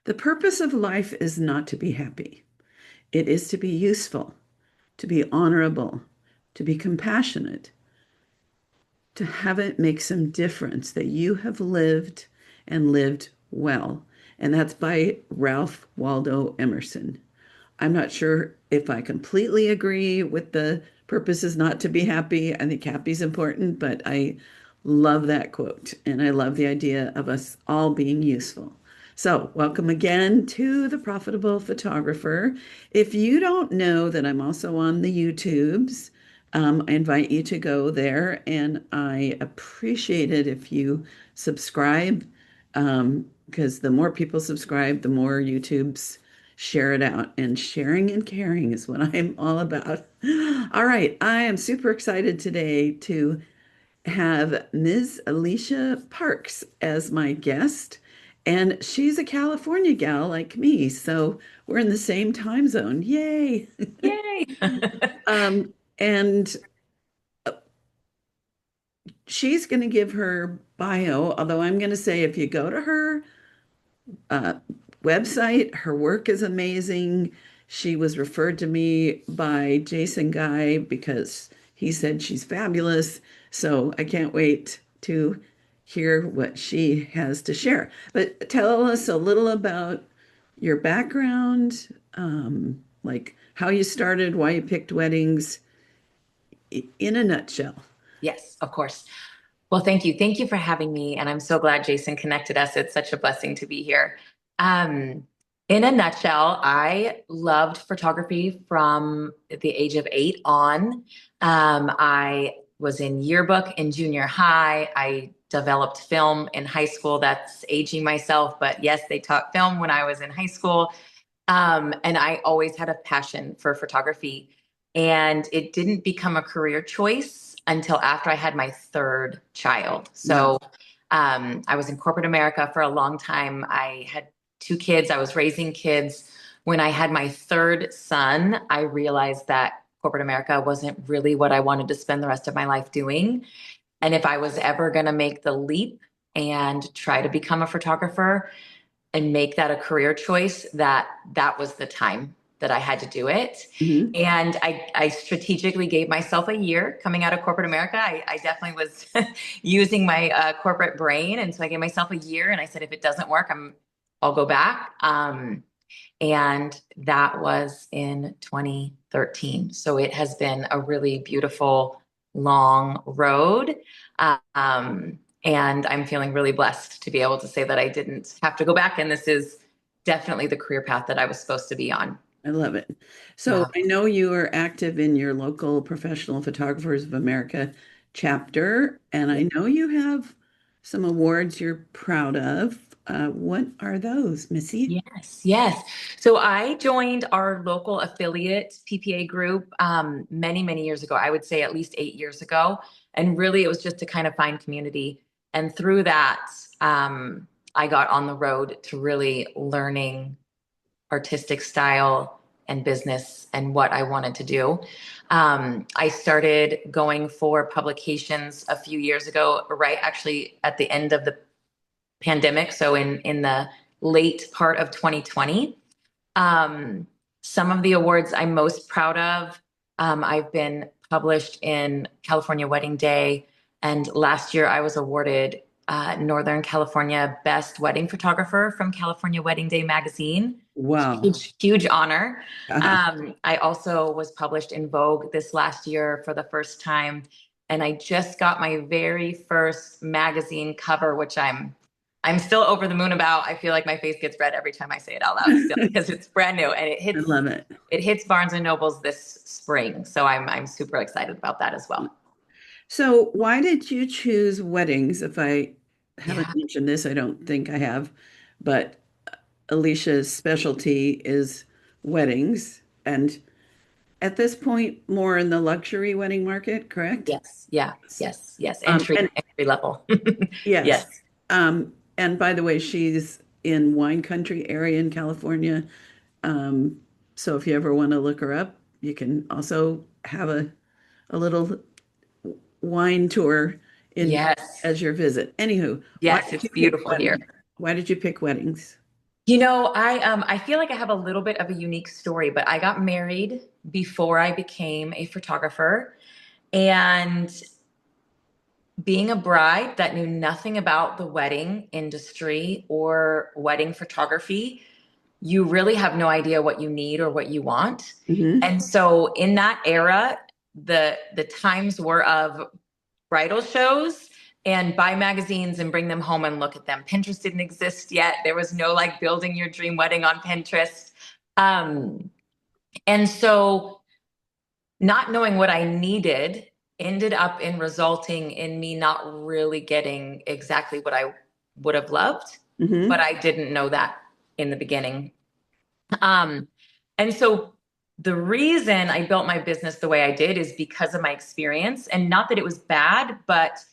The purpose of life is not to be happy. It is to be useful, to be honorable, to be compassionate, to have it make some difference that you have lived and lived well. And that's by Ralph Waldo Emerson. I'm not sure if I completely agree with the purpose is not to be happy. I think happy is important, but I love that quote. And I love the idea of us all being useful. So, welcome again to The Profitable Photographer. If you don't know that I'm also on the YouTubes, I invite you to go there, and I appreciate it if you subscribe, because the more people subscribe, the more YouTubes share it out. And sharing and caring is what I'm all about. All right, I am super excited today to have Ms. Alicia Parks as my guest. And she's a California gal like me, so we're in the same time zone. Yay! Yay. And she's going to give her bio, although I'm going to say if you go to her uh, website, her work is amazing. She was referred to me by Jason Guy because he said she's fabulous. So I can't wait to hear what she has to share. But tell us a little about your background, like how you started, why you picked weddings, in a nutshell. Yes, of course. Well, thank you. Thank you for having me. And I'm so glad Jason connected us. It's such a blessing to be here. Um, in a nutshell, I loved photography from the age of 8 on. I was in yearbook in junior high. I developed film in high school. That's aging myself, but yes, they taught film when I was in high school. And I always had a passion for photography. And it didn't become a career choice until after I had my third child. Wow. So I was in corporate America for a long time. I had 2 kids. I was raising kids. When I had my third son, I realized that corporate America wasn't really what I wanted to spend the rest of my life doing. And if I was ever going to make the leap and try to become a photographer, and make that a career choice, that was the time that I had to do it. Mhm. And I strategically gave myself a year coming out of corporate America. I definitely was using my corporate brain. And so I gave myself a year and I said, if it doesn't work, I'll go back. And that was in 2013. So it has been a really beautiful, long road. And I'm feeling really blessed to be able to say that I didn't have to go back. And this is definitely the career path that I was supposed to be on. I love it. So Yeah. I know you are active in your local Professional Photographers of America chapter, and I know you have some awards you're proud of. What are those, Missy? Yes, yes. So I joined our local affiliate PPA group many, many years ago. I would say at least 8 years ago. And really, it was just to kind of find community. And through that, I got on the road to really learning artistic style and business and what I wanted to do. I started going for publications a few years ago, right actually at the end of the pandemic. So in the late part of 2020. Um, some of the awards I'm most proud of, I've been published in California Wedding Day, and last year I was awarded Northern California Best Wedding Photographer from California Wedding Day magazine. Wow. Huge, huge honor. Uh, I also was published in Vogue this last year for the first time, and I just got my very first magazine cover, which I'm still over the moon about. I feel like my face gets red every time I say it out loud still I because it's brand new and love it. it hits Barnes and Nobles this spring. So I'm super excited about that as well. So why did you choose weddings? If I haven't Yeah. mentioned this, I don't think I have, but Alicia's specialty is weddings, and at this point, more in the luxury wedding market, correct? Yes. Yeah. Yes. Yes. Entry And entry level. yes. Yes. And by the way, she's in wine country area in California. Um, so if you ever want to look her up, you can also have a little wine tour in Yes. as your visit. Anywho, why Yes. did It's you pick beautiful here. weddings? Why did you pick weddings? I feel like I have a little bit of a unique story, but I got married before I became a photographer. And being a bride that knew nothing about the wedding industry or wedding photography, you really have no idea what you need or what you want. Hmm. And so in that era, the times were of bridal shows and buy magazines and bring them home and look at them. Pinterest didn't exist yet. There was no like building your dream wedding on Pinterest. Um, and so not knowing what I needed ended up in resulting in me not really getting exactly what I would have loved, but Hmm. I didn't know that in the beginning. Um, and so the reason I built my business the way I did is because of my experience, and not that it was bad, but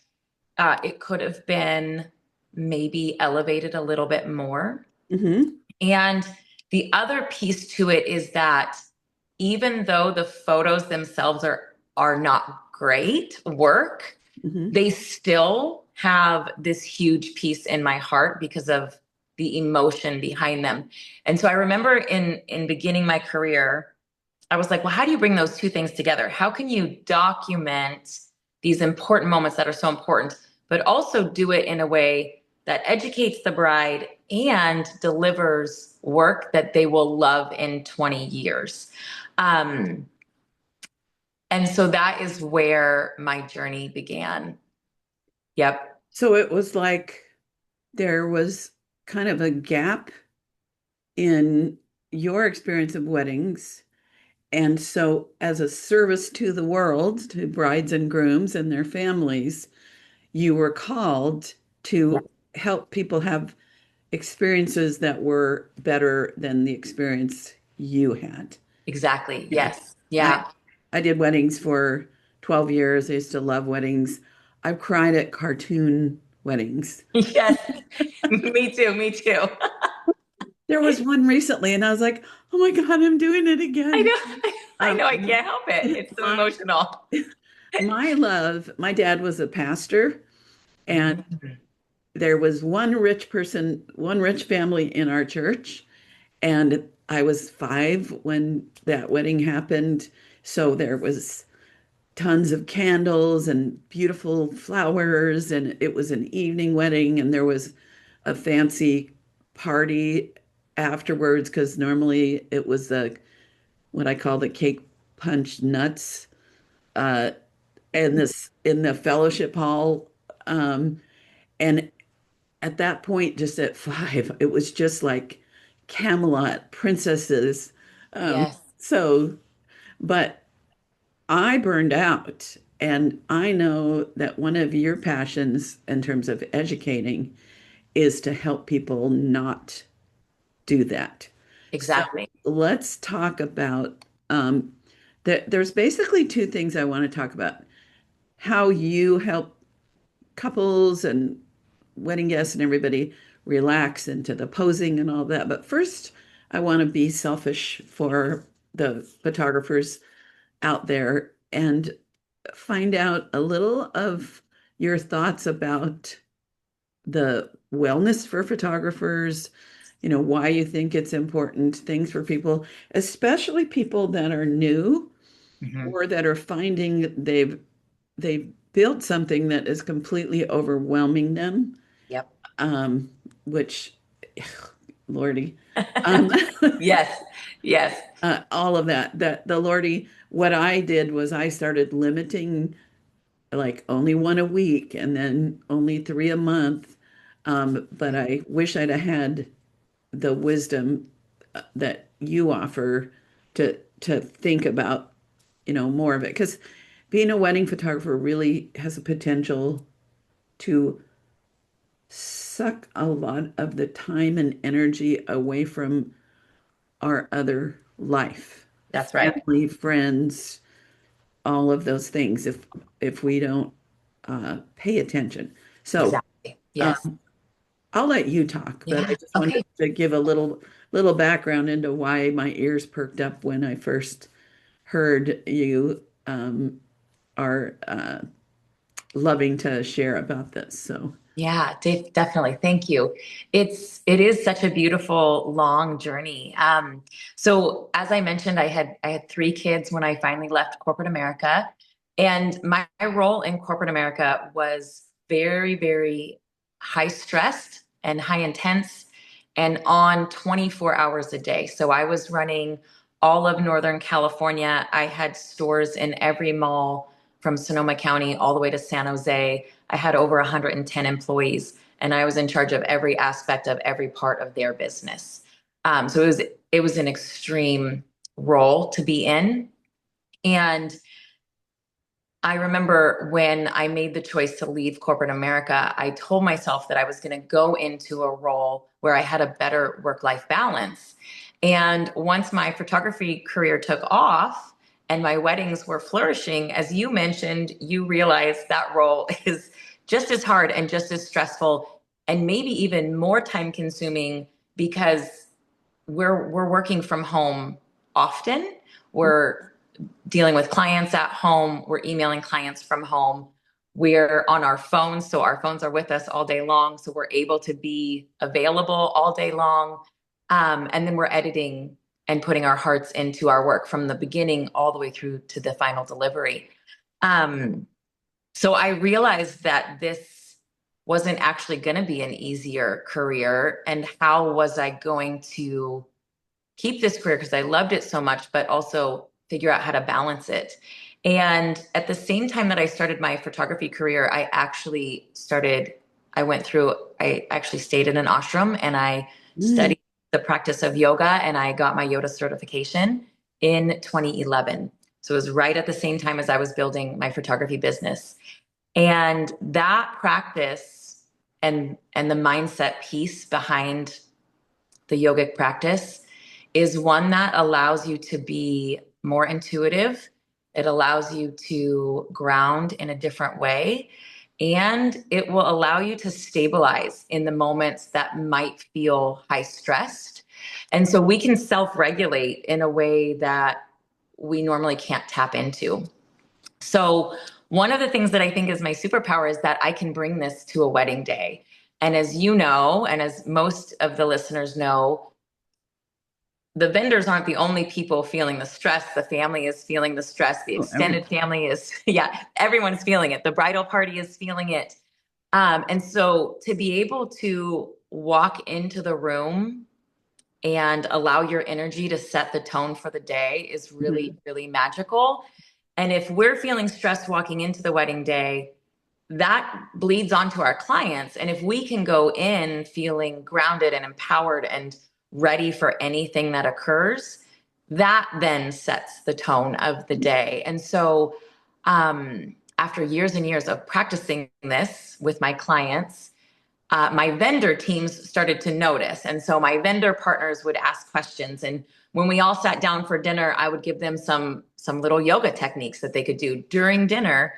it could have been maybe elevated a little bit more. Hmm. And the other piece to it is that even though the photos themselves are not great work, Hmm. they still have this huge piece in my heart because of the emotion behind them. And so I remember in beginning my career, I was like, well, how do you bring those two things together? How can you document these important moments that are so important, but also do it in a way that educates the bride and delivers work that they will love in 20 years? Um, and so that is where my journey began. Yep, So it was like there was kind of a gap in your experience of weddings. And so, as a service to the world, to brides and grooms and their families, you were called yep, to help people have experiences that were better than the experience you had. exactly. Yeah. Yes. I Yeah. I did weddings for 12 years. I used to love weddings. I've cried at cartoon weddings. Yes. Me too. Me too. There was one recently, and I was like, "Oh my God, I'm doing it I again." know. I Um, know. I can't help it. It's so my emotional. my love, my dad was a pastor, and Mhm. there was one rich person, one rich family in our church, and I was 5 when that wedding happened. So there was tons of candles and beautiful flowers, and it was an evening wedding, and there was a fancy party afterwards because normally it was the what I call the cake punch nuts uh, in the fellowship hall. And at that point, just at 5, it was just like Camelot princesses. Yes. So, but I burned out. And I know that one of your passions in terms of educating is to help people not do that. So Exactly. let's talk about there's basically two things I want to talk about. How you help couples and wedding guests and everybody relax into the posing and all that. But first, I want to be selfish for the photographers out there and find out a little of your thoughts about the wellness for photographers, why you think it's important, things for people, especially people that are new Mhm. or that are finding they've built something that is completely overwhelming them, Yep. um, which, Lordy, um, Yes. Yes. all of that the Lordy, what I did was I started limiting like only one a week and then only 3 a month. But I wish I'd have had the wisdom that you offer to think about, more of it. Because being a wedding photographer really has a potential to suck a lot of the time and energy away from our other life, That's right. family, friends, all of those things if we don't pay attention. So Exactly. Yes. I'll let you talk, but I Yeah. just wanted Okay. to give a little background into why my ears perked up when I first heard you are loving to share about this. So Yeah, definitely. Thank you. It is such a beautiful long journey. So as I mentioned, I had three kids when I finally left corporate America, and my role in corporate America was very, very high stressed and high intense, and on 24 hours a day. So I was running all of Northern California. I had stores in every mall from Sonoma County all the way to San Jose. I had over 110 employees, and I was in charge of every aspect of every part of their business. So it was an extreme role to be in. And I remember when I made the choice to leave corporate America, I told myself that I was going to go into a role where I had a better work-life balance. And once my photography career took off and my weddings were flourishing, as you mentioned, you realize that role is just as hard and just as stressful and maybe even more time consuming because we're working from home often. We're dealing with clients at home. We're emailing clients from home. We're on our phones. So our phones are with us all day long. So we're able to be available all day long. And then we're editing and putting our hearts into our work from the beginning all the way through to the final delivery. Um, so I realized that this wasn't actually going to be an easier career. And how was I going to keep this career because I loved it so much, but also figure out how to balance it. And at the same time that I started my photography career, I actually stayed in an ashram and I Mm. studied the practice of yoga and I got my yoga certification in 2011. So it was right at the same time as I was building my photography business. And that practice and the mindset piece behind the yogic practice is one that allows you to be more intuitive. It allows you to ground in a different way. And it will allow you to stabilize in the moments that might feel high stressed. And so we can self regulate in a way that we normally can't tap into. So, one of the things that I think is my superpower is that I can bring this to a wedding day. And as you know, and as most of the listeners know, the vendors aren't the only people feeling the stress. The family is feeling the stress. The Oh, every extended family is, yeah, everyone's feeling it. The bridal party is feeling it. And so to be able to walk into the room and allow your energy to set the tone for the day is really, Mhm. really magical. And if we're feeling stressed walking into the wedding day, that bleeds onto our clients. And if we can go in feeling grounded and empowered and ready for anything that occurs, that then sets the tone of the day. And so, after years and years of practicing this with my clients, my vendor teams started to notice. And so my vendor partners would ask questions. And when we all sat down for dinner, I would give them some little yoga techniques that they could do during dinner,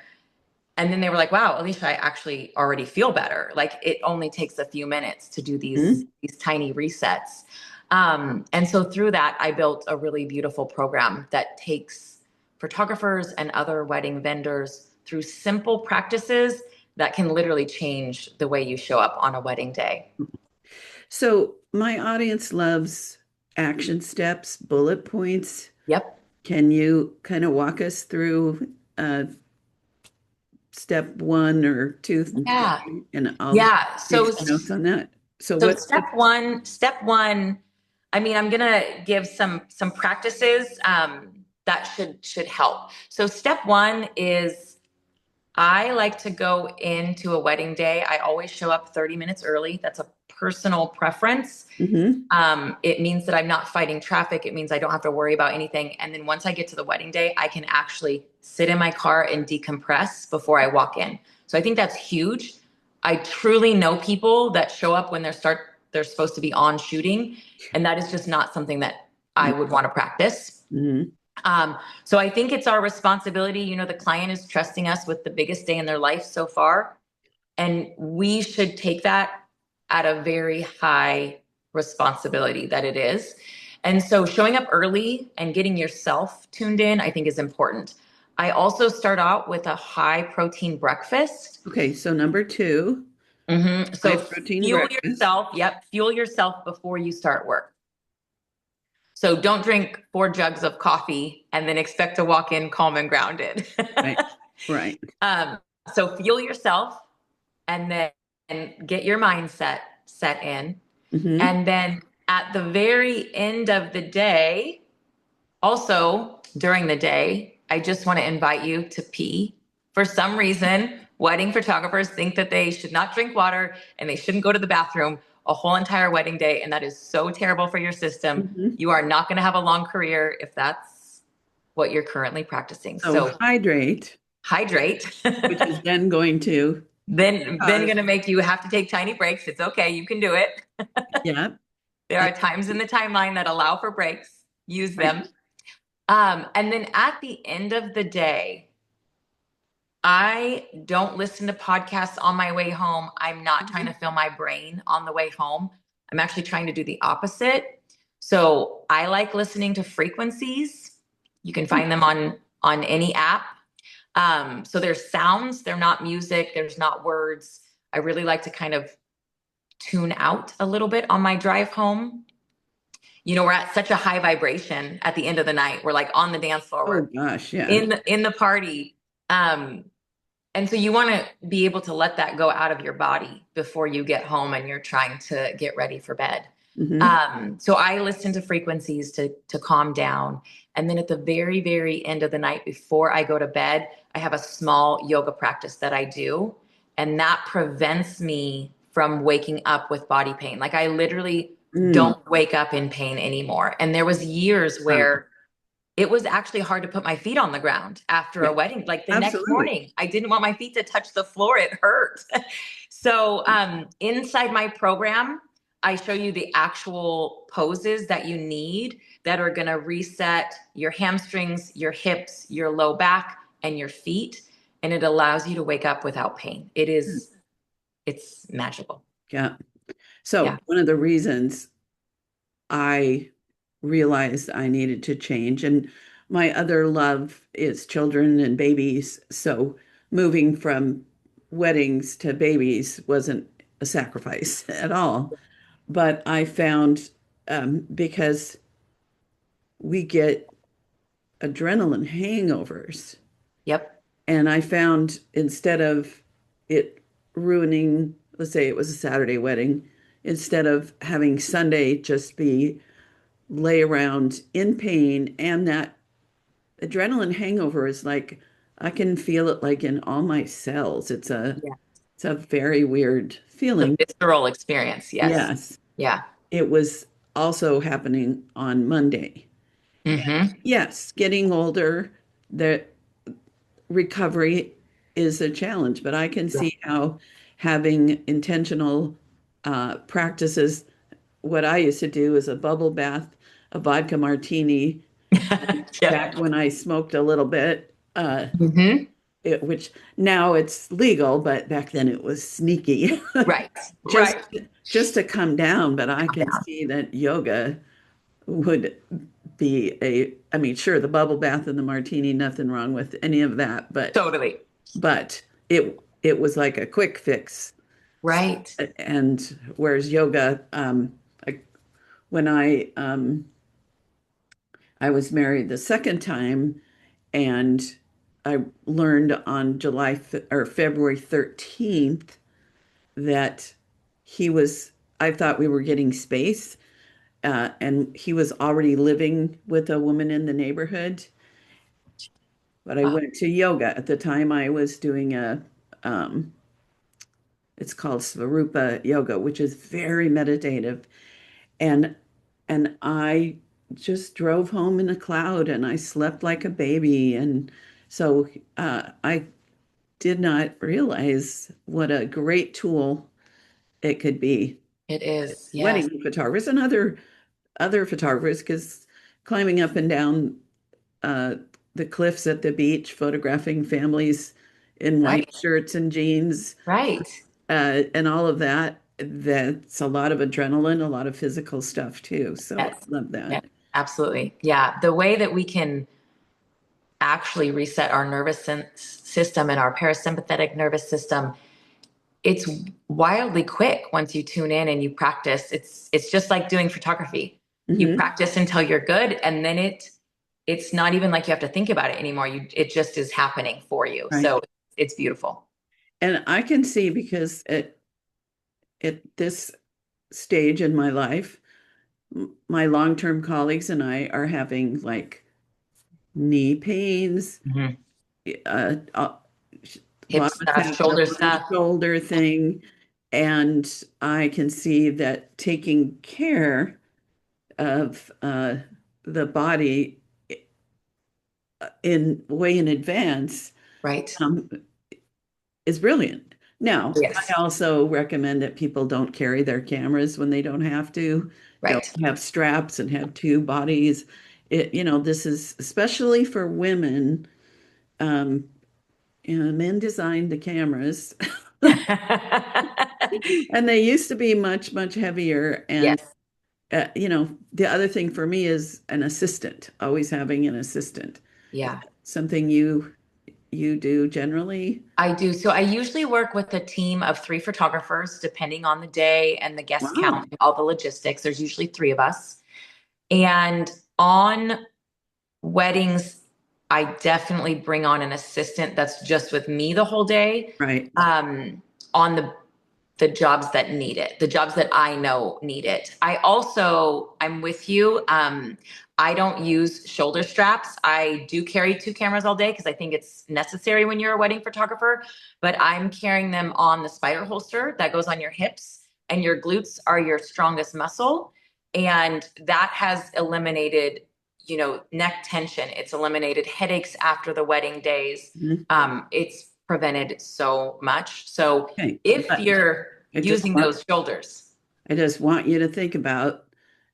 and then they were like, wow, Alicia, I actually already feel better. Like it only takes a few minutes to do Mhm. these tiny resets. And so through that, I built a really beautiful program that takes photographers and other wedding vendors through simple practices that can literally change the way you show up on a wedding day. So my audience loves action steps, bullet points. Yep. Can you kind of walk us through step one or two and Yeah. three? And I'll Yeah. take some notes on that. So So what's the step one, I mean, I'm gonna give some practices that should help. So step one is I like to go into a wedding day. I always show up 30 minutes early. That's a personal preference. Mhm. It means that I'm not fighting traffic. It means I don't have to worry about anything. And then once I get to the wedding day, I can actually sit in my car and decompress before I walk in. So I think that's huge. I truly know people that show up when they're supposed to be on shooting, and that is just not something that I would want to practice. Mhm. So I think it's our responsibility. You know, the client is trusting us with the biggest day in their life so far, and we should take that at a very high responsibility that it is. And so showing up early and getting yourself tuned in, I think is important. I also start out with a high protein breakfast. Okay, so number two. So high protein fuel breakfast. yourself. Yep. Fuel yourself before you start work. So don't drink 4 jugs of coffee and then expect to walk in calm and grounded. Right. Right. um, so fuel yourself and then get your mindset set in. Hmm. And then at the very end of the day, also during the day, I just want to invite you to pee. For some reason, wedding photographers think that they should not drink water and they shouldn't go to the bathroom a whole entire wedding day. And that is so terrible for your system. Hmm. You are not going to have a long career if that's what you're currently practicing. So So hydrate, hydrate. which is then going to then cause, going to make you have to take tiny breaks. It's okay. You can do it. yeah, There and- are times in the timeline that allow for breaks. Use right. them. And then at the end of the day, I don't listen to podcasts on my way home. I'm not trying to Mhm. fill my brain on the way home. I'm actually trying to do the opposite. So I like listening to frequencies. You can find them on any app. So there's sounds, they're not music, there's not words. I really like to kind of tune out a little bit on my drive home. We're at such a high vibration at the end of the night. We're like on the dance floor. Oh We're gosh, yeah. in the party. And so you want to be able to let that go out of your body before you get home and you're trying to get ready for bed. Hmm. So I listen to frequencies to calm down. And then at the very, very end of the night before I go to bed, I have a small yoga practice that I do. And that prevents me from waking up with body pain. Like I literally Mm. don't wake up in pain anymore. And there was years Wow. where it was actually hard to put my feet on the ground after Yeah, a wedding. Like the next absolutely. morning, I didn't want my feet to touch the floor. It hurt. So inside my program, I show you the actual poses that you need that are going to reset your hamstrings, your hips, your low back, and your feet. And it allows you to wake up without pain. It's magical. Yeah. So Yeah. one of the reasons I realized I needed to change, and my other love is children and babies. So moving from weddings to babies wasn't a sacrifice at all. But I found because we get adrenaline hangovers, Yep. and I found instead of it ruining, let's say it was a Saturday wedding, instead of having Sunday just be lay around in pain, and that adrenaline hangover is like I can feel it like in all my cells. Yeah. It's a very weird It's a feeling. visceral experience. Yes. Yes. Yeah. It was also happening on Monday. Hmm. Yes, getting older, the recovery is a challenge, but I can see how having intentional practices, what I used to do is a bubble bath, a vodka martini, Yep. back when I smoked a little bit, Hmm. which now it's legal, but back then it was sneaky, Right. just Right. just to come down. But I Calm can down. see that yoga would be I mean, sure, the bubble bath and the martini, nothing wrong with any of that, Totally. but it was like a quick fix. Right. And whereas yoga, like when I was married the second time, and I learned on or February 13th that he was, I thought we were getting space, and he was already living with a woman in the neighborhood. But I Wow. went to yoga at the time. I was doing um, it's called Svarupa yoga, which is very meditative. And I just drove home in a cloud, and I slept like a baby. And so I did not realize what a great tool it could be. It is. Yes. Wedding photographers and other photographers, because climbing up and down uh, the cliffs at the beach, photographing families in white Right. shirts and jeans, Right. and all of that. That's a lot of adrenaline, a lot of physical stuff too. So I Yes. love Yeah. that. Absolutely. Yeah. The way that we can actually reset our system and our parasympathetic nervous system it's wildly quick once you tune in and you practice. It's just like doing photography. You Hmm. practice until you're good, and then it's not even like you have to think about it anymore. It just is happening for you. Right. So it's beautiful. And I can see because at this stage in my life, my long-term colleagues and I are having like knee pains, Mhm. a Hip lot of us stuff, have the shoulder whole stuff. shoulder thing. And I can see that taking care of the body in way in advance Right. um, is brilliant. Now, I Yes. also recommend that people don't carry their cameras when they don't have to. Don't Right. have straps and have two bodies. This is especially for women. Um, Men designed the cameras, and they used to be much, much heavier. And Yes. the other thing for me is an assistant, always having an assistant. Is Yeah. that something you do generally? I do. So I usually work with a team of three photographers, depending on the day and the guest count Wow. and all the logistics. There's usually three of us. And on weddings, I definitely bring on an assistant that's just with me the whole day. Right. On the jobs that need it, the jobs that I know need it. I'm with you. I don't use shoulder straps. I do carry two cameras all day because I think it's necessary when you're a wedding photographer, but I'm carrying them on the spider holster that goes on your hips, and your glutes are your strongest muscle. And that has eliminated, neck tension. It's eliminated headaches after the wedding days. Mhm. It's prevented so much. So Okay. if But you're I just using want those shoulders. I just want you to think about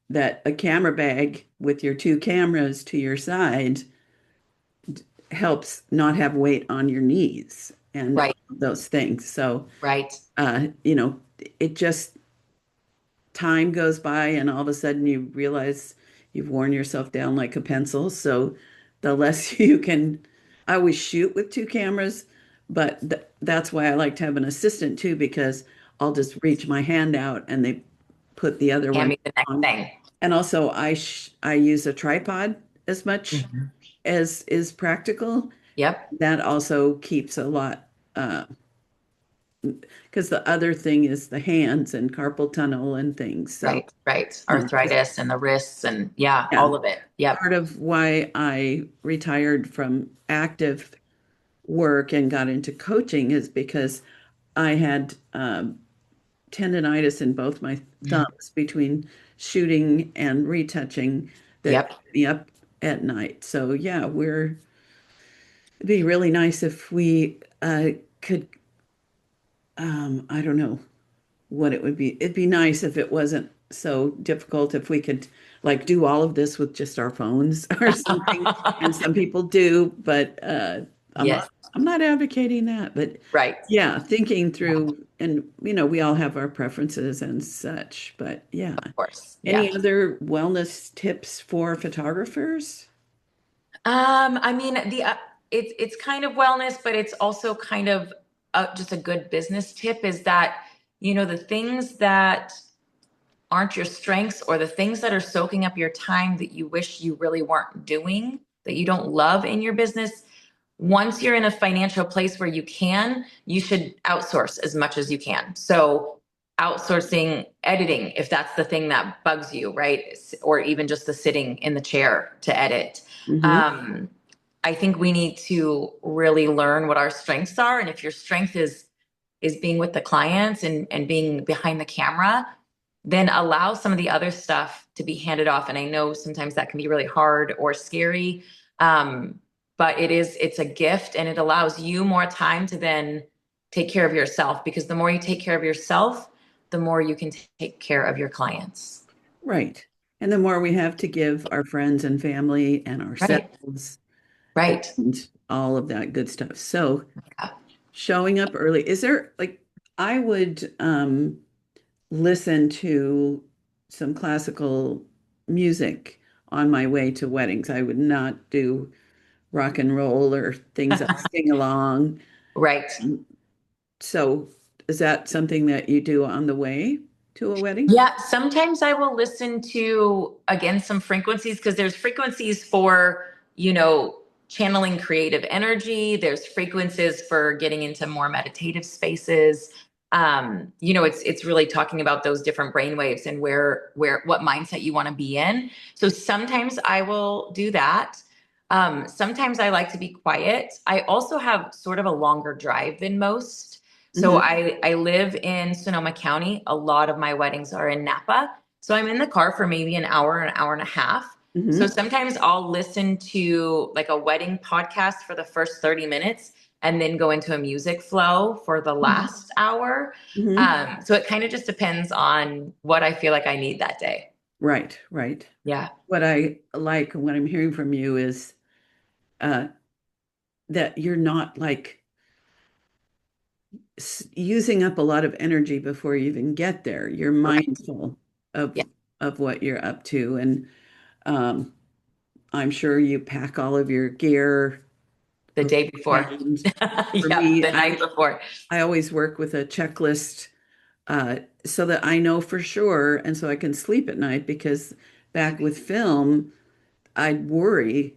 that a camera bag with your two cameras to your side helps not have weight on your knees and Right, those things. So, right. uh, you know, it just time goes by and all of a sudden you realize you've worn yourself down like a pencil. So the less you can, I always shoot with two cameras, but that's why I like to have an assistant too, because I'll just reach my hand out and they put the other Hand one me the next on. thing. And also I use a tripod as much Mhm. as is practical. Yep. That also keeps a lot because the other thing is the hands and carpal tunnel and things. So, Right, right. just Arthritis and the wrists and yeah, yeah, all of it. Yep. part of why I retired from active work and got into coaching is because I had tendonitis in both my Mm. thumbs between shooting and retouching that Yep. kept me up at night. So yeah, it'd be really nice if we could, I don't know what it would be. It'd be nice if it wasn't so difficult if we could like do all of this with just our phones or something. And some people do, but I'm Yes. not I'm not advocating that. But Right. yeah, thinking through and we all have our preferences and such. But yeah. Of course. Yeah. Any other wellness tips for photographers? I mean, it's kind of wellness, but it's also kind of just a good business tip is that, the things that aren't your strengths or the things that are soaking up your time that you wish you really weren't doing, that you don't love in your business, once you're in a financial place where you should outsource as much as you can. So, outsourcing editing, if that's the thing that bugs you, right? Or even just the sitting in the chair to edit. Hmm. Um, I think we need to really learn what our strengths are. And if your strength is being with the clients and being behind the camera, then allow some of the other stuff to be handed off. And I know sometimes that can be really hard or scary. Um, but it's a gift and it allows you more time to then take care of yourself because the more you take care of yourself, the more you can take care of your clients. Right. And the more we have to give our friends and family and Right. ourselves Right. and all of that good stuff. So Yeah. showing up early, is there like I would listen to some classical music on my way to weddings. I would not do rock and roll or things I'll sing along. Right. So Is that something that you do on the way to a wedding? Yeah, sometimes I will listen to, again, some frequencies because there's frequencies for, channeling creative energy. There's frequencies for getting into more meditative spaces. It's really talking about those different brain waves and what mindset you want to be in. So sometimes I will do that. Sometimes I like to be quiet. I also have sort of a longer drive than most. So Hmm. I live in Sonoma County. A lot of my weddings are in Napa. So I'm in the car for maybe an hour and a half. So Hmm. sometimes I'll listen to like a wedding podcast for the first 30 minutes and then go into a music flow for the last hour. Hmm. So it kind of just depends on what I feel like I need that day. Right, right. Yeah. What I like, what I'm hearing from you is uh, that you're not like using up a lot of energy before you even get there. You're Right. mindful Yeah. of what you're up to, and um, I'm sure you pack all of your gear The day before. beforehand. For Yep. me, The night before. I always work with a checklist so that I know for sure, and so I can sleep at night because back with film, I'd worry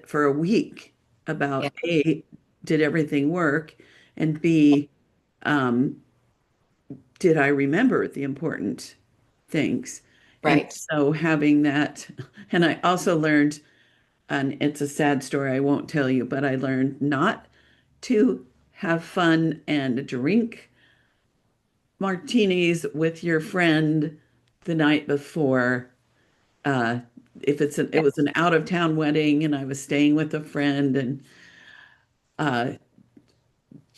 for a week Yeah. about A, did everything work? And B, um, did I remember the important things? And Right. so having that, and I also learned, and it's a sad story, I won't tell you, but I learned not to have fun and drink martinis with your friend the night before. Uh, if it was Yes. an out of town wedding and I was staying with a friend and uh,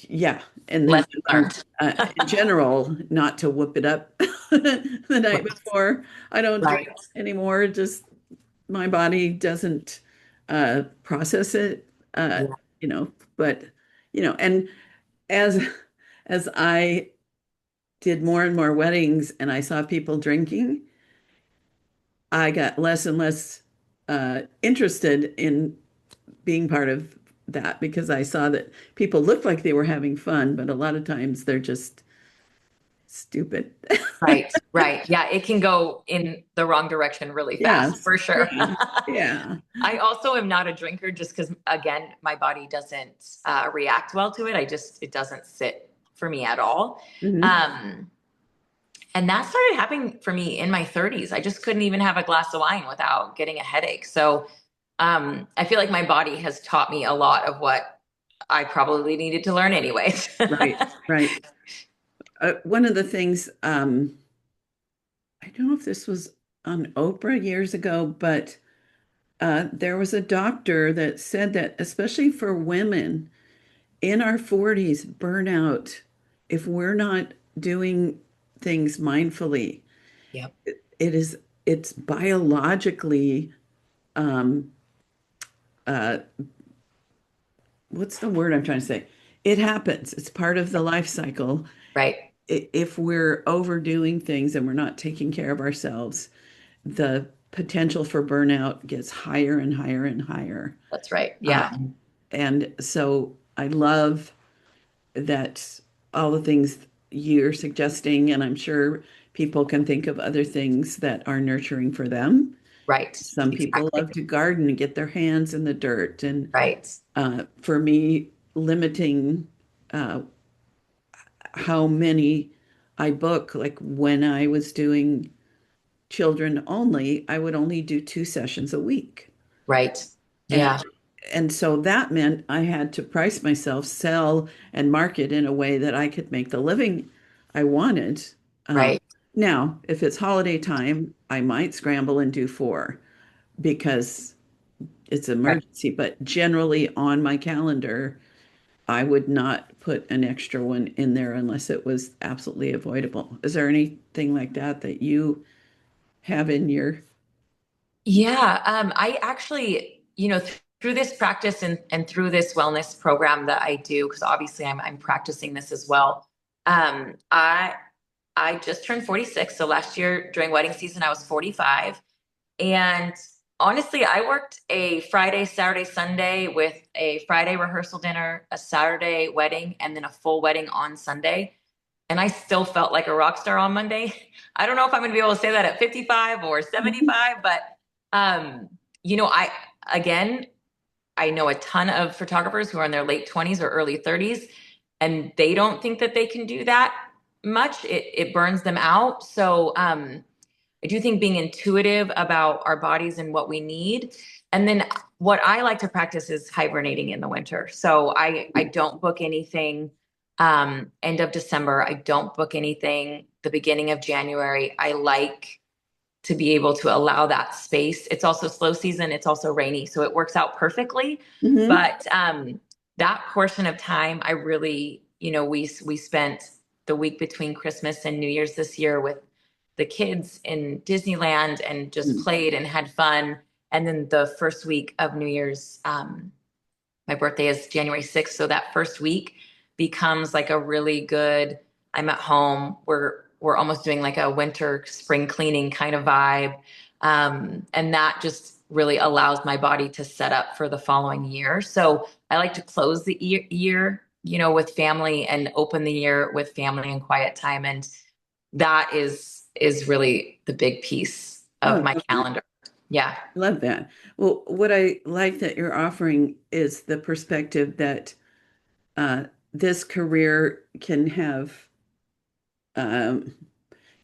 yeah, and then Lesson I learned learned. in general not to whoop it up the night Right. before. I don't drink Right. anymore. Just my body doesn't process it, uh, Yeah. you know. But and as I did more and more weddings and I saw people drinking, I got less and less interested in being part of that because I saw that people looked like they were having fun, but a lot of times they're just stupid. Right, right. Yeah, it can go in the wrong direction really fast, Yes. for sure. Yeah. Yeah. I also am not a drinker just because, again, my body doesn't react well to it. It doesn't sit for me at all. Hmm. Um, and that started happening for me in my 30s. I just couldn't even have a glass of wine without getting a headache. So I feel like my body has taught me a lot of what I probably needed to learn anyways. Right. Right. One of the things, I don't know if this was on Oprah years ago, but there was a doctor that said that, especially for women in our 40s, burnout, if we're not doing things mindfully, Yep. it's biologically um, uh, what's the word I'm trying to say? It happens. It's part of the life cycle. Right. If we're overdoing things and we're not taking care of ourselves, the potential for burnout gets higher and higher and higher. That's right. Yeah. Um, and so I love that all the things you're suggesting, and I'm sure people can think of other things that are nurturing for them. Right. Some people Exactly. love to garden and get their hands in the dirt. And Right. for me, limiting uh, how many I book, like when I was doing children only, I would only do 2 sessions a week. Right. And Yeah. and so that meant I had to price myself, sell and market in a way that I could make the living I wanted. Um, Right. Now, if it's holiday time, I might scramble and do four because it's Right. emergency, but generally on my calendar, I would not put an extra one in there unless it was absolutely avoidable. Is there anything like that that you have in your? Yeah. I actually, through this practice and through this wellness program that I do, because obviously I'm practicing this as well. Um, I I just turned 46. So last year during wedding season, I was 45. And honestly, I worked a Friday, Saturday, Sunday with a Friday rehearsal dinner, a Saturday wedding, and then a full wedding on Sunday. and I still felt like a rock star on Monday. I don't know if I'm going to be able to say that at 55 or Mhm. 75, but um, you know, again, I know a ton of photographers who are in their late 20s or early 30s, and they don't think that they can do that much. It burns them out. So I do think being intuitive about our bodies and what we need. And then what I like to practice is hibernating in the winter. So I don't book anything end of December. I don't book anything the beginning of January. I like to be able to allow that space. It's also slow season, it's also rainy, so it works out perfectly. Mhm. But that portion of time, I really, we spent the week between Christmas and New Year's this year with the kids in Disneyland and just Mhm. played and had fun. And then the first week of New Year's, my birthday is January 6th. So that first week becomes like a really good, I'm at home. We're almost doing like a winter spring cleaning kind of vibe. And that just really allows my body to set up for the following year. So I like to close the year, with family and open the year with family and quiet time. And that is really the big piece Oh, of I my love that. calendar. Yeah. Love that. Well, what I like that you're offering is the perspective that uh, this career can have. Um,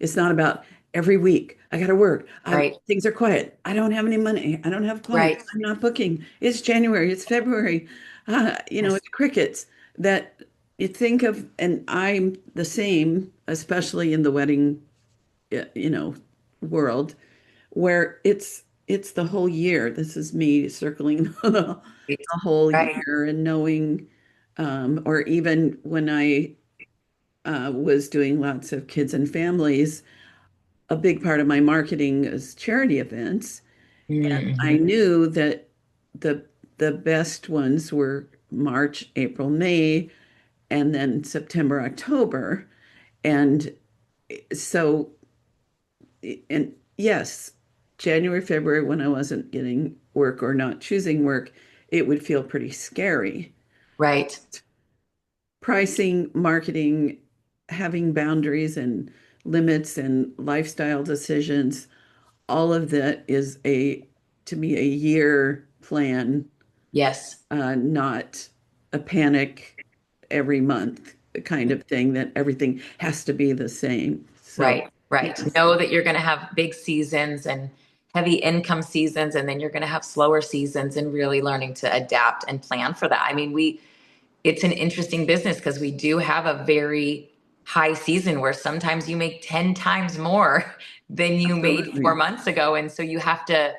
it's not about every week. I got to work. Right. Things are quiet. I don't have any money. I don't have clients. Right. I'm not booking. It's January. It's February. Yes. It's crickets. That you think of, and I'm the same, especially in the wedding, you know, world, where it's the whole year. This is me circling the whole Right. year and knowing, or even when I was doing lots of kids and families, a big part of my marketing is charity events. I Mm-hmm. knew that the the best ones were March, April, May, and then September, October. And so, and yes, January, February, when I wasn't getting work or not choosing work, it would feel pretty scary. Right. Pricing, marketing, having boundaries and limits and lifestyle decisions, all of that is to me, a year plan, Yes. not a panic every month kind of thing that everything has to be the same. So, Right. Right. yes, Know that you're going to have big seasons and heavy income seasons, and then you're going to have slower seasons, and really learning to adapt and plan for that. I mean, it's an interesting business because we do have a very high season where sometimes you make 10 times more than you made four absolutely. months ago. And so you have to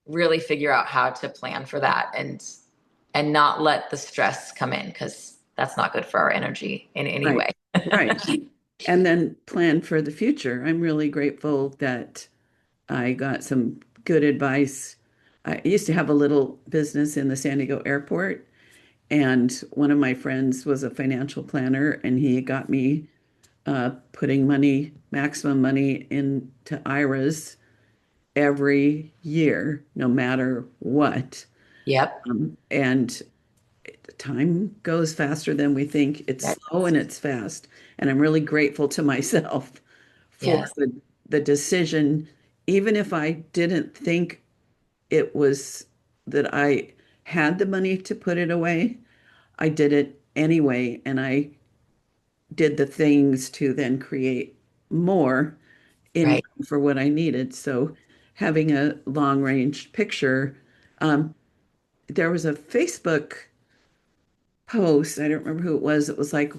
really figure out how to plan for that and not let the stress come in, because that's not good for our energy in any Right. way. Right. And then plan for the future. I'm really grateful that I got some good advice. I used to have a little business in the San Diego airport, and one of my friends was a financial planner, and he got me putting maximum money into IRAs every year, no matter what. Yep. And time goes faster than we think. It's That, slow and it's fast. And I'm really grateful to myself for yes. the decision, even if I didn't think it was that I had the money to put it away, I did it anyway. And I did the things to then create more Right. income for what I needed. So having a long range picture, um, there was a Facebook post, I don't remember who it was. It was like,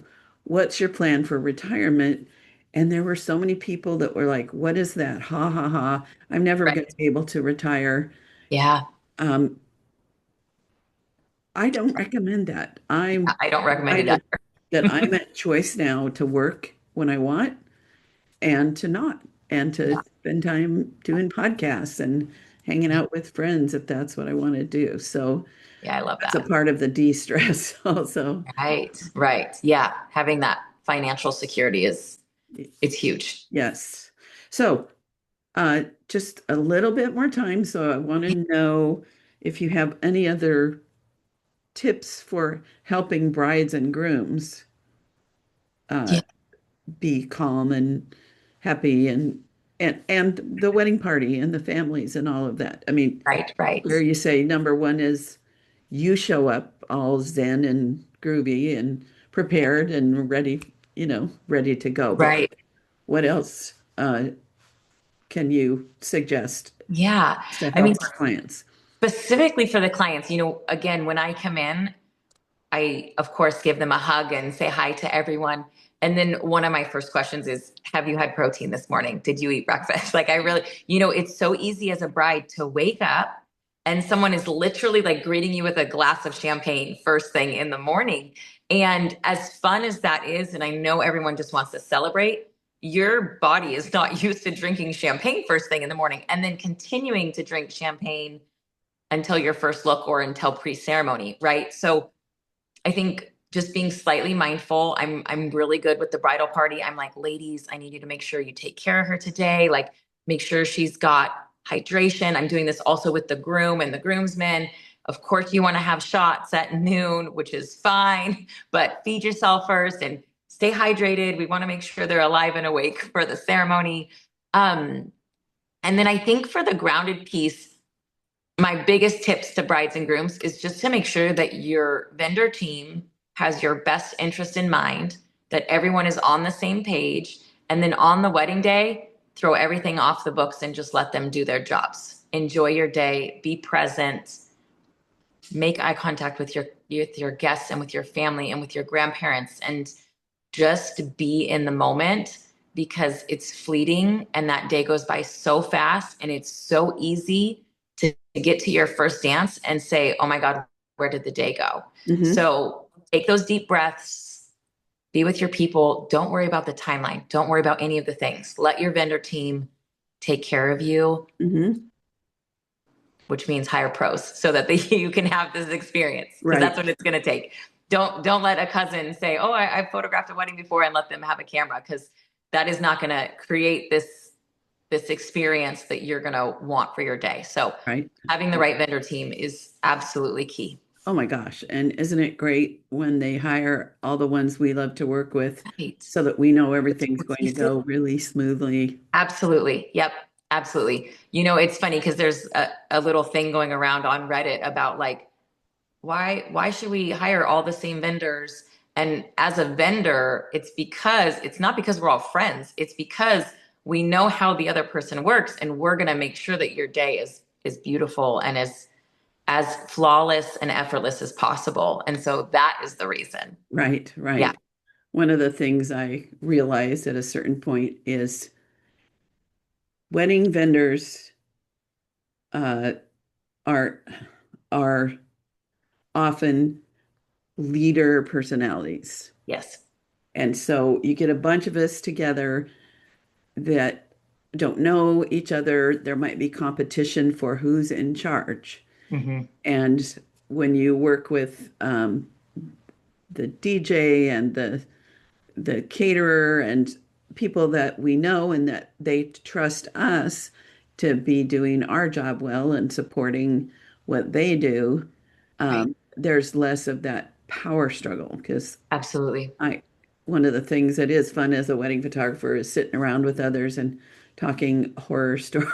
what's your plan for retirement? And there were so many people that were like, what is that? Ha ha ha. I'm never going to Right. be able to retire. Yeah. Um, I don't recommend that. I don't recommend it Decided that either. I'm at choice now to work when I want and to not, and to Yeah. spend time doing podcasts and hanging out with friends if that's what I want to do. So Yeah, I love that's a that. part of the de-stress also. Right. Right. Yeah. Having that financial security it's huge. Yes. So just a little bit more time. So I want to know if you have any other tips for helping brides and grooms. Uh, Yeah. be calm and happy and the wedding party and the families and all of that. I mean, Right, right, where you say number one is you show up all zen and groovy and prepared and ready, ready to go. But right. what else can you suggest Yeah. to I mean, help our clients? specifically for the clients, again, when I come in, I, of course, give them a hug and say hi to everyone. And then one of my first questions is, have you had protein this morning? Did you eat breakfast? Like, I really, it's so easy as a bride to wake up and someone is literally like greeting you with a glass of champagne first thing in the morning. And as fun as that is, and I know everyone just wants to celebrate, your body is not used to drinking champagne first thing in the morning and then continuing to drink champagne until your first look or until pre-ceremony, right? So I think just being slightly mindful. I'm really good with the bridal party. I'm like, ladies, I need you to make sure you take care of her today. Like, make sure she's got hydration. I'm doing this also with the groom and the groomsmen. Of course, you want to have shots at noon, which is fine, but feed yourself first and stay hydrated. We want to make sure they're alive and awake for the ceremony. Um, and then I think for the grounded piece, my biggest tips to brides and grooms is just to make sure that your vendor team has your best interest in mind, that everyone is on the same page. And then on the wedding day, throw everything off the books and just let them do their jobs. Enjoy your day, be present, make eye contact with your guests and with your family and with your grandparents, and just be in the moment because it's fleeting and that day goes by so fast and it's so easy to get to your first dance and say, oh my God, where did the day go? Hmm. So take those deep breaths, be with your people. Don't worry about the timeline. Don't worry about any of the things. Let your vendor team take care of you, Hmm. which means hire pros so that you can have this experience because that's Right, what it's going to take. Don't let a cousin say, oh, I've photographed a wedding before, and let them have a camera, because that is not going to create this experience that you're going to want for your day. So right. having the right vendor team is absolutely key. Oh my gosh. And isn't it great when they hire all the ones we love to work with Right. so that we know It's everything's going to cohesive. go really smoothly? Absolutely. Yep. Absolutely. It's funny because there's a little thing going around on Reddit about like, why should we hire all the same vendors? And as a vendor, it's not because we're all friends. It's because we know how the other person works, and we're going to make sure that your day is beautiful and as flawless and effortless as possible. And so that is the reason. Right, Yeah. right. One of the things I realized at a certain point is wedding vendors uh, are are often leader personalities. Yes. And so you get a bunch of us together that don't know each other. There might be competition for who's in charge. Hmm. And when you work with the DJ and the caterer and people that we know and that they trust us to be doing our job well and supporting what they do, Right. there's less of that power struggle because Absolutely. I one of the things that is fun as a wedding photographer is sitting around with others and talking horror stories.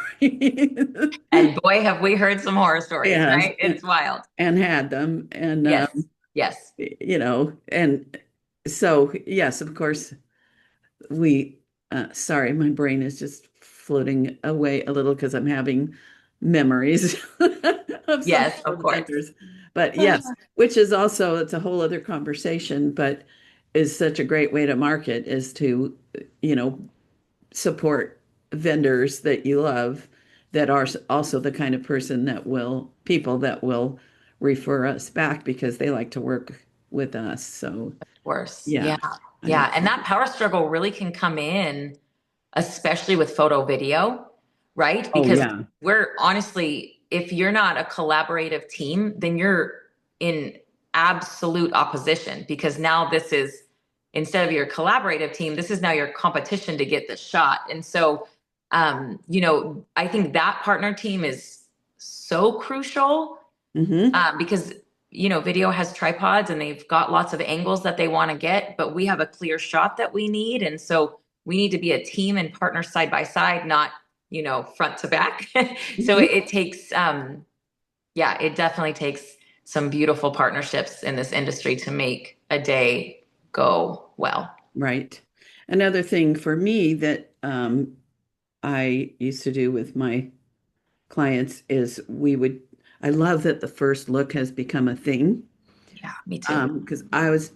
And boy, have we heard some horror stories, Yes, right? It's wild. and had them and Yes. Yes. and so yes, of course we sorry, my brain is just floating away a little because I'm having memories of some Yes, of of those course. vendors. But yes, which is also it's a whole other conversation, but is such a great way to market is to, you know, support vendors that you love that are also the kind of people that will refer us back because they like to work with us. So Worse. yeah, Yeah. I Yeah. And that power struggle really can come in, especially with photo video, right? oh Because yeah. we're honestly, if you're not a collaborative team, then you're in absolute opposition, because now this is, instead of your collaborative team, this is now your competition to get the shot. And so, I think that partner team is so crucial, Hmm. because video has tripods and they've got lots of angles that they want to get, but we have a clear shot that we need. And so we need to be a team and partner side by side, not, front to back. So Mhm. it takes, yeah, it definitely takes some beautiful partnerships in this industry to make a day go well. Right. Another thing for me that I used to do with my clients is I love that the first look has become a thing, Yeah, me too. because I was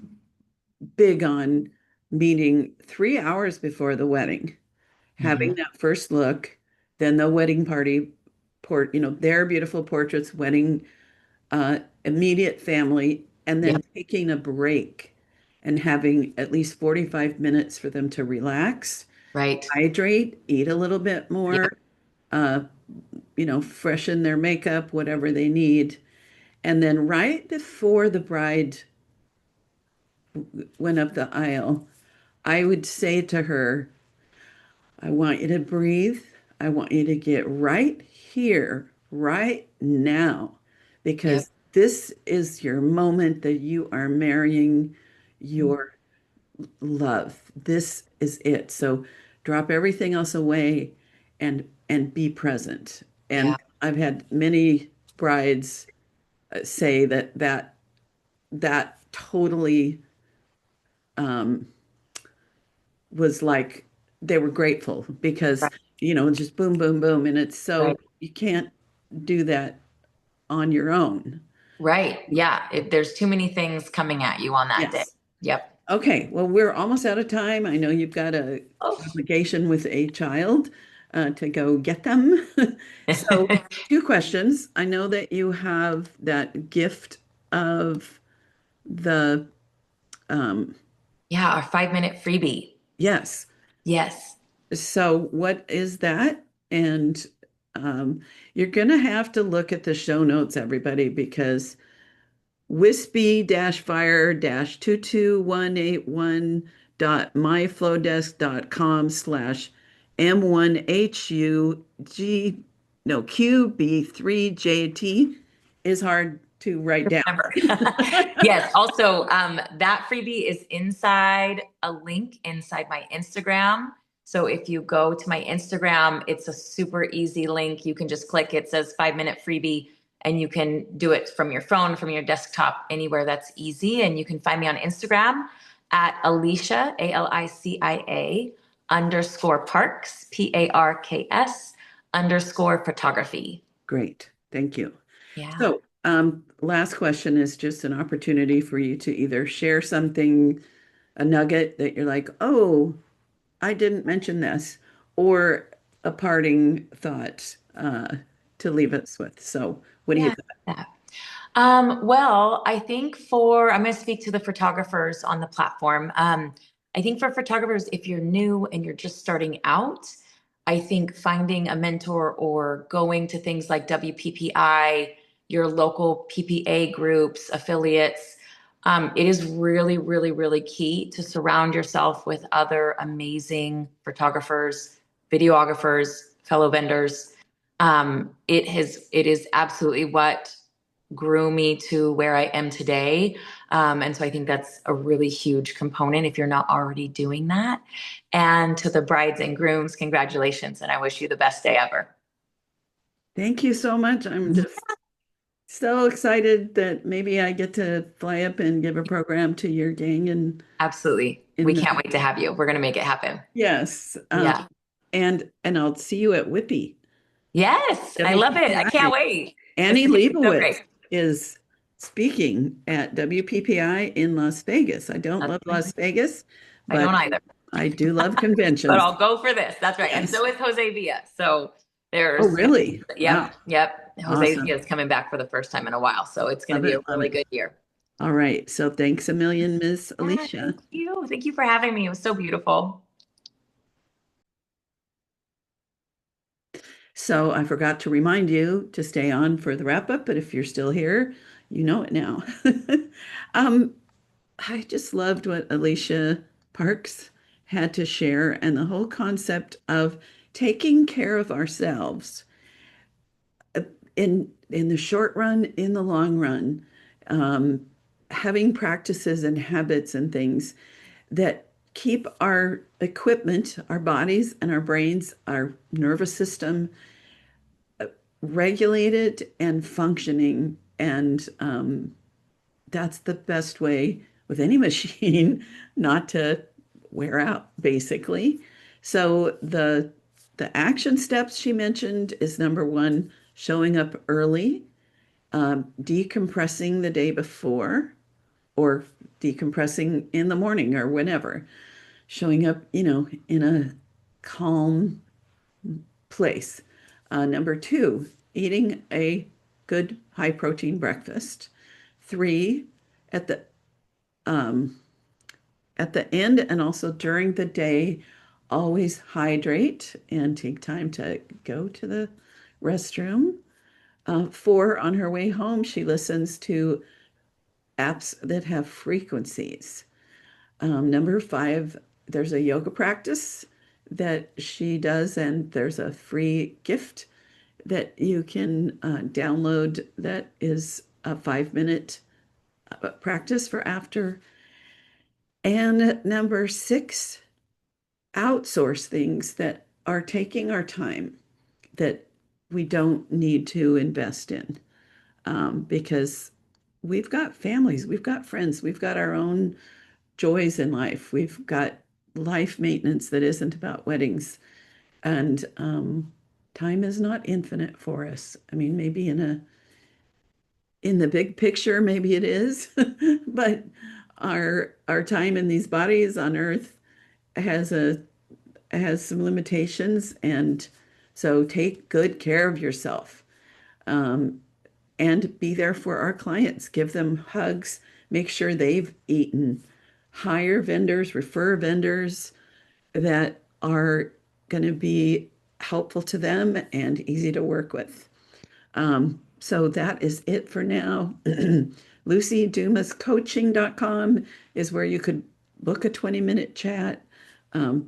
big on meeting 3 hours before the wedding, having Mhm. that first look, then the wedding party their beautiful portraits, wedding, immediate family, and then Yep. taking a break and having at least 45 minutes for them to relax, Right. hydrate, eat a little bit more, Yep. uh, freshen their makeup, whatever they need. And then right before the bride went up the aisle, I would say to her, I want you to breathe. I want you to get right here, right now, Yep. because this is your moment that you are marrying your love. This is it. So drop everything else away and be present. Yeah. And I've had many brides say that totally, um, was like they were grateful because, Right. just boom, boom, boom. And it's so Right. you can't do that on your own. Right. Yeah. There's too many things coming at you on that day. Yes. Yep. Okay. Well, we're almost out of time. I know you've got a Oh. obligation with a child, to go get them. So, two questions. I know that you have that gift of the, um, Yeah. Our 5 minute freebie. yes. Yes. So, what is that? And you're going to have to look at the show notes, everybody, because wispy-fire-22181.myflowdesk.com/M1HUG, no, QB3JT is hard to write down. Remember. Yes. Also, that freebie is inside a link inside my Instagram. So if you go to my Instagram, it's a super easy link. You can just click, it says 5 minute freebie, and you can do it from your phone, from your desktop, anywhere that's easy. And you can find me on Instagram at Alicia, Alicia underscore Parks, Parks underscore photography. Great. Thank you. Yeah. So, last question is just an opportunity for you to either share something, a nugget that you're like, oh, I didn't mention this, or a parting thought, to leave us with. So, what do you Yeah. got? Well, I think I'm going to speak to the photographers on the platform. I think for photographers, if you're new and you're just starting out, I think finding a mentor or going to things like WPPI, your local PPA groups, affiliates, it is really, really, really key to surround yourself with other amazing photographers, videographers, fellow vendors. It is absolutely what grew me to where I am today. And so I think that's a really huge component if you're not already doing that. And to the brides and grooms, congratulations. And I wish you the best day ever. Thank you so much. I'm just so excited that maybe I get to fly up and give a program to your gang Absolutely. We in can't the, wait to have you. We're going to make it happen. yes. Yeah. And I'll see you at Whippy. Yes. I love it. I WPPI. can't wait. This Annie is going to be so Leibovitz great. is speaking at WPPI in Las Vegas. I don't That's love right. Las Vegas, I but don't either, I do love but conventions. I'll go for this. That's right. And Yes. so is Jose Villa. So Oh, there's, really? Wow. yep. Jose Awesome. Villa is coming back for the first time in a while. So it's going to Love be a it. Love really it. good year. All right. So thanks a million, Miss Yeah, Alicia. thank you. Thank you for having me. It was so beautiful. So I forgot to remind you to stay on for the wrap up, but if you're still here, you know it now. Um, I just loved what Alicia Parks had to share and the whole concept of taking care of ourselves, in the short run, in the long run. um, having practices and habits and things that keep our equipment, our bodies and our brains, our nervous system regulated and functioning. And that's the best way with any machine not to wear out, basically. So the action steps she mentioned is number one, showing up early, decompressing the day before, or decompressing in the morning or whenever, showing up, in a calm place. Number two, eating a good high protein breakfast. Three, at the um, at the end and also during the day, always hydrate and take time to go to the restroom. Four, on her way home, she listens to apps that have frequencies. Number five, there's a yoga practice that she does, and there's a free gift that you can download that is a 5 minute practice for after. And number six, outsource things that are taking our time that we don't need to invest in, because we've got families, we've got friends, we've got our own joys in life, we've got life maintenance that isn't about weddings, and time is not infinite for us. I mean, maybe in the big picture, maybe it is, but our time in these bodies on Earth has a has some limitations, and so take good care of yourself, um, and be there for our clients. Give them hugs. Make sure they've eaten. Hire vendors, refer vendors that are going to be helpful to them and easy to work with. So that is it for now. LucyDumasCoaching.com is where you could book a 20-minute chat.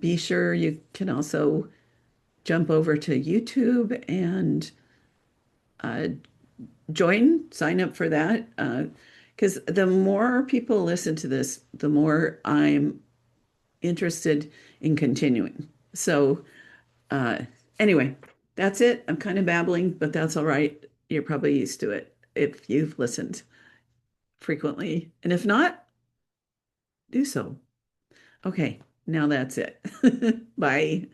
Be sure you can also jump over to YouTube and uh, sign up for that. Because the more people listen to this, the more I'm interested in continuing. So, uh, anyway, that's it. I'm kind of babbling, but that's all right. You're probably used to it if you've listened frequently. And if not, do so. Okay, now that's it. Bye.